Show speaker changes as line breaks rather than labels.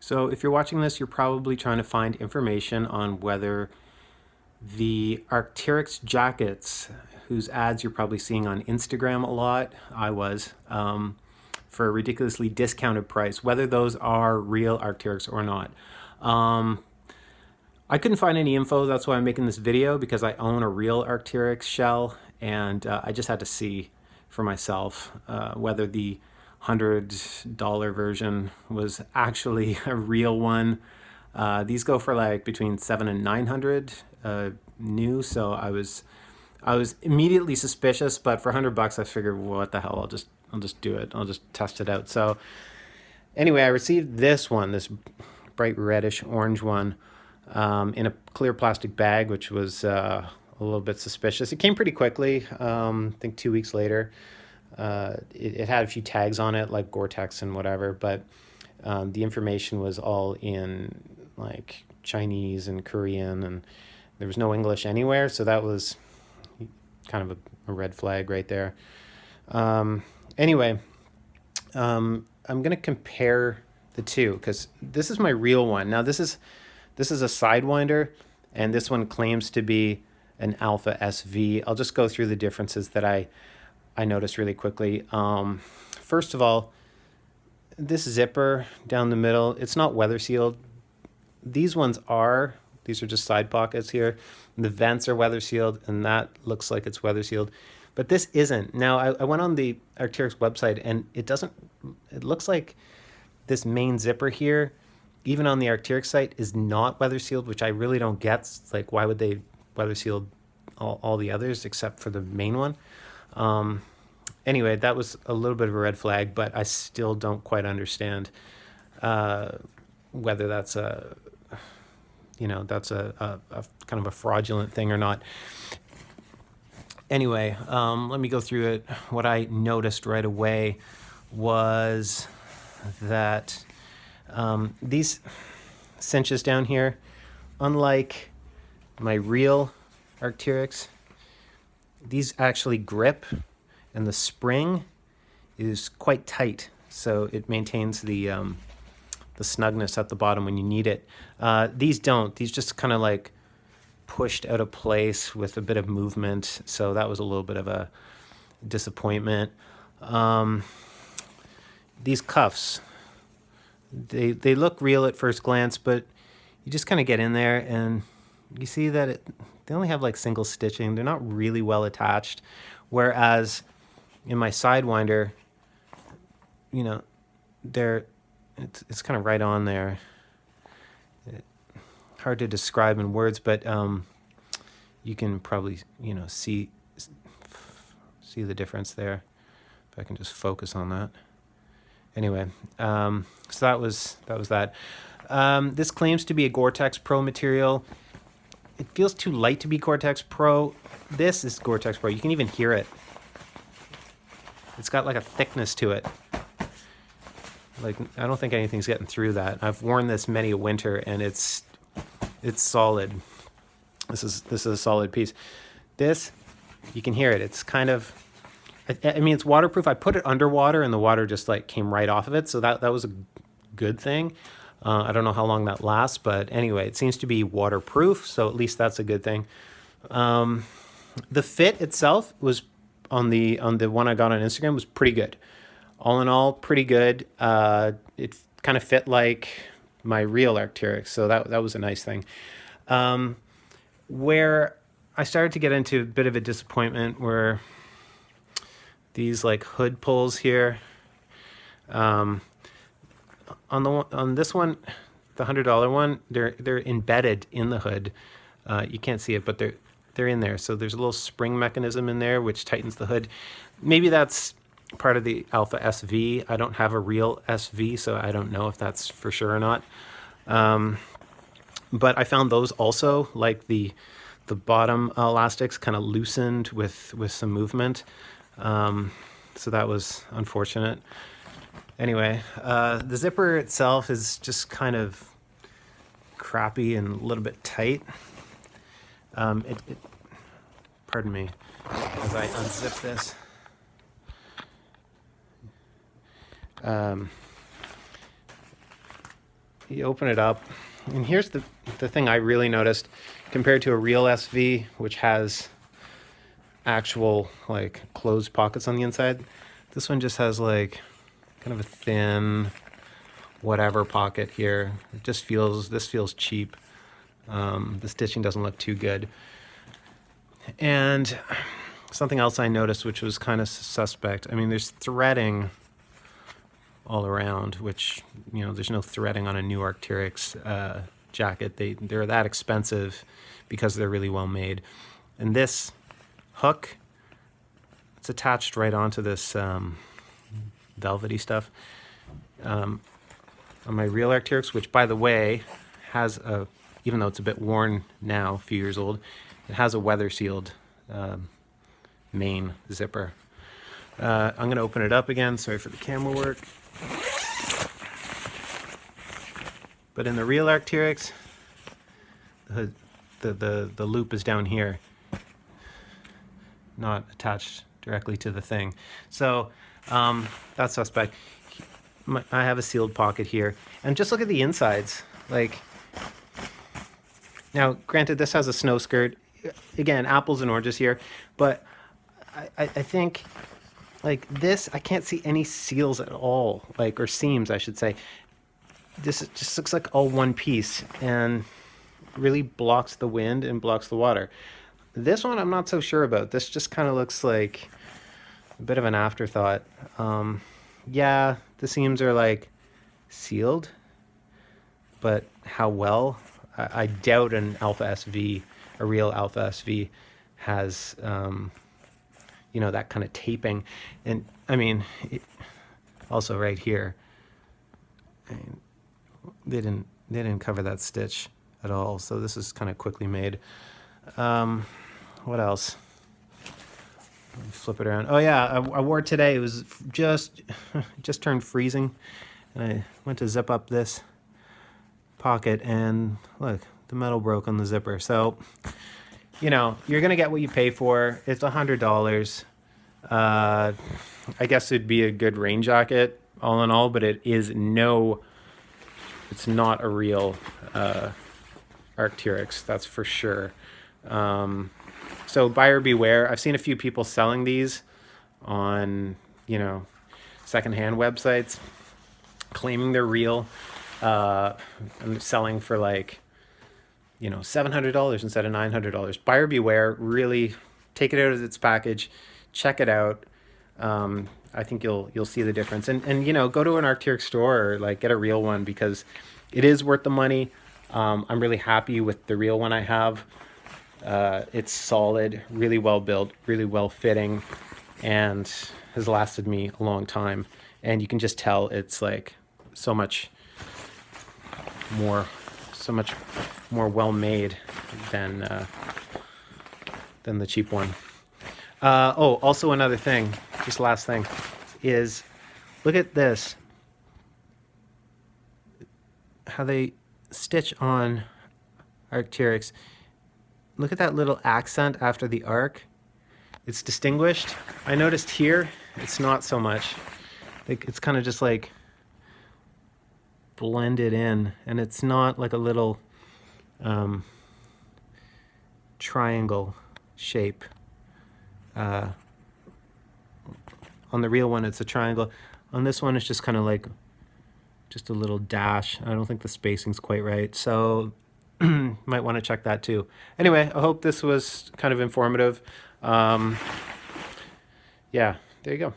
So if you're watching this, you're probably trying to find information on whether the Arc'teryx jackets, whose ads you're probably seeing on Instagram a lot, I was, for a ridiculously discounted price, whether those are real Arc'teryx or not. I couldn't find any info, that's why I'm making this video, because I own a real Arc'teryx shell, and I just had to see for myself whether the $100 version was actually a real one. These go for like between 700 and 900 new, so I was immediately suspicious, but for $100 I figured, what the hell, I'll just do it. I'll just test it out. So anyway, I received this one, this bright reddish orange one, in a clear plastic bag, which was a little bit suspicious. It came pretty quickly, I think 2 weeks later. It had a few tags on it, like gore-tex and whatever, but the information was all in like Chinese and Korean, and there was no English anywhere, so that was kind of a red flag right there. Anyway, I'm gonna compare the two, because this is my real one. Now this is a Sidewinder, and this one claims to be an Alpha SV. I'll just go through the differences that I noticed really quickly. First of all, this zipper down the middle, it's not weather sealed. These ones are. These are just side pockets here. The vents are weather sealed, and that looks like it's weather sealed. But this isn't. Now, I went on the Arc'teryx website, and it looks like this main zipper here, even on the Arc'teryx site, is not weather sealed, which I really don't get. It's like, why would they weather seal all the others except for the main one? Anyway, that was a little bit of a red flag, but I still don't quite understand whether that's a kind of a fraudulent thing or not. Anyway, let me go through it. What I noticed right away was that these cinches down here, unlike my real Arc'teryx, these actually grip, and the spring is quite tight, so it maintains the snugness at the bottom when you need it. These don't. These just kind of like pushed out of place with a bit of movement, so that was a little bit of a disappointment. These cuffs, they look real at first glance, but you just kind of get in there and you see that they only have like single stitching. They're not really well attached, whereas in my Sidewinder, you know, it's kind of right on there. Hard to describe in words, but you can probably, see the difference there. If I can just focus on that. Anyway, so that was that. This claims to be a Gore-Tex Pro material. It feels too light to be Gore-Tex Pro. This is Gore-Tex Pro. You can even hear it. It's got like a thickness to it. Like, I don't think anything's getting through that. I've worn this many a winter, and it's solid. This is a solid piece. This, you can hear it. It's kind of, I mean, it's waterproof. I put it underwater, and the water just like came right off of it, so that was a good thing. I don't know how long that lasts, but anyway, it seems to be waterproof, so at least that's a good thing. The fit itself was on the one I got on Instagram was pretty good. All in all, pretty good. It kind of fit like my real Arc'teryx, so that was a nice thing. Where I started to get into a bit of a disappointment were these like hood pulls here. On this one, the $100 one, they're embedded in the hood. You can't see it, but they're in there. So there's a little spring mechanism in there which tightens the hood. Maybe that's part of the Alpha SV. I don't have a real SV, so I don't know if that's for sure or not. But I found those also, like the bottom elastics kind of loosened with some movement. So that was unfortunate. Anyway, the zipper itself is just kind of crappy and a little bit tight. Pardon me as I unzip this. you open it up, and here's the thing I really noticed compared to a real SV, which has actual like closed pockets on the inside. This one just has like kind of a thin whatever pocket here. It just feels, this feels cheap. The stitching doesn't look too good. And something else I noticed, which was kind of suspect. I mean, there's threading all around, which, you know, there's no threading on a new Arc'teryx jacket. They're that expensive because they're really well made. And this hook, it's attached right onto this velvety stuff. On my real Arc'teryx, which by the way has a, even though it's a bit worn now, a few years old, it has a weather sealed main zipper. I'm going to open it up again. Sorry for the camera work. But in the real Arc'teryx, the loop is down here, not attached directly to the thing. So that's suspect. I have a sealed pocket here, and just look at the insides. Like, now granted this has a snow skirt, again apples and oranges here, but I think like this, I can't see any seals at all, like, or seams I should say. This just looks like all one piece and really blocks the wind and blocks the water. This one I'm not so sure about. This just kind of looks like a bit of an afterthought. Yeah, the seams are like sealed, but how well? I doubt an Alpha SV, a real Alpha SV, has you know, that kind of taping. And I mean, also right here, I mean, they didn't cover that stitch at all. So this is kind of quickly made. What else? Let me flip it around. Oh yeah, I wore it today. It was just turned freezing, and I went to zip up this pocket, and look, the metal broke on the zipper. So, you know, you're gonna get what you pay for. It's $100. I guess it'd be a good rain jacket all in all, but it's not a real Arc'teryx, that's for sure. So buyer beware. I've seen a few people selling these on, you know, secondhand websites, claiming they're real, and selling for like, you know, $700 instead of $900. Buyer beware. Really take it out of its package, check it out. I think you'll see the difference. And you know, go to an Arc'teryx store or like get a real one, because it is worth the money. I'm really happy with the real one I have. It's solid, really well built, really well fitting, and has lasted me a long time. And you can just tell it's like so much more well made than the cheap one. Oh, also another thing, just last thing, is look at this. How they stitch on Arc'teryx. Look at that little accent after the arc. It's distinguished. I noticed here, it's not so much. It's kind of just like blended in, and it's not like a little triangle shape. On the real one, it's a triangle. On this one, it's just kind of like just a little dash. I don't think the spacing's quite right, so might want to check that too. Anyway, I hope this was kind of informative. Yeah, there you go.